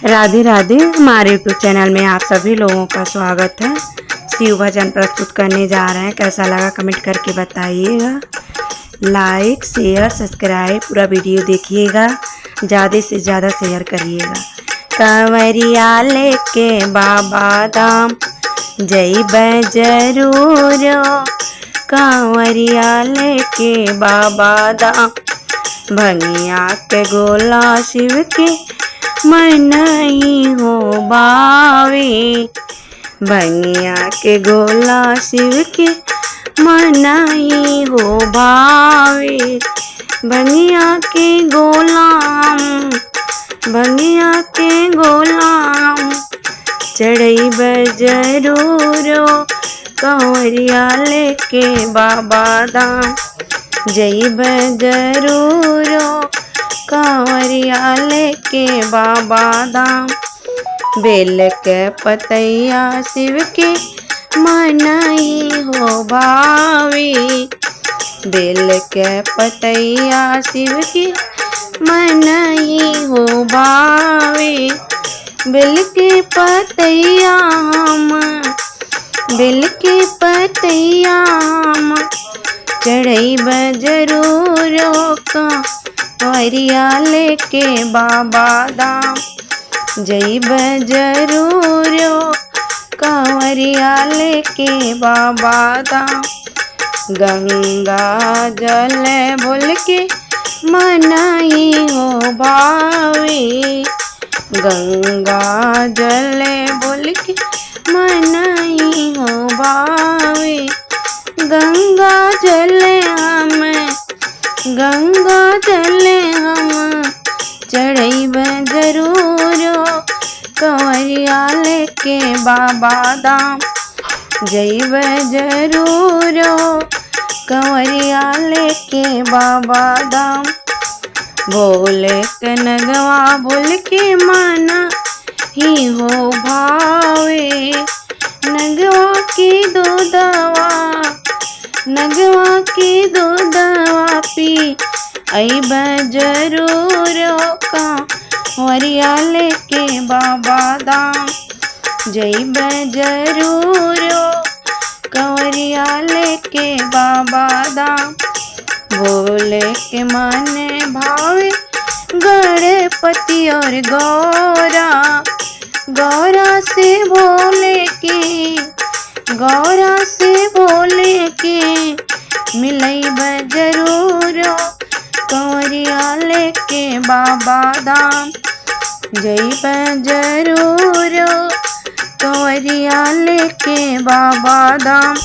राधे राधे। हमारे YouTube channel में आप सभी लोगों का स्वागत है। शिव भजन प्रस्तुत करने जा रहे हैं। कैसा लगा कमेंट करके बताइएगा। लाइक शेयर सब्सक्राइब पूरा वीडियो देखिएगा, ज़्यादा से ज़्यादा शेयर करिएगा। कंवरिया लेके बाबा धाम जइबै जरूर, कंवरिया लेके बाबा धाम भंगिया के गोला शिव के मनई हो बावे, भंगिया के गोला शिव के मनई हो बावे। भंगिया के गोलाम भंगिया के गोलाम चढ़इब जरूर, कंवरिया लेके बाबा धाम जइब जरूर, कंवरिया लेके बाबा धाम। बेल के पतैया शिव के मनई हो भावी, बेल के पतैया शिव के मनई हो भावी। बेल के पतैया बेल के पतैया चढ़इब जरूर, कंवरिया लेके बाबा धाम जइब जरूर, कंवरिया लेके बाबा धाम। गंगा जल बोल के मनई हो भावी, गंगा जल बोल के मनई हो भावी। गंगा जल हम चढ़इब जरूर, कंवरिया लेके बाबा धाम जइब जरूर, कंवरिया लेके बाबा धाम। बोले के नगवा बोल के माना ही हो भावे, नगवा की दूधवा नगवा की दूधवा पी अइब जरूर, कंवरिया लेके बाबा धाम जइब जरूर, कंवरिया लेके बाबा धाम। बोले के माने भावे गणपति और गौरा, गौरा से भोले के गौरा से भोले के मिलइब जरूर, कंवरिया लेके बाबा धाम जइब जरूर, कंवरिया लेके बाबा धाम।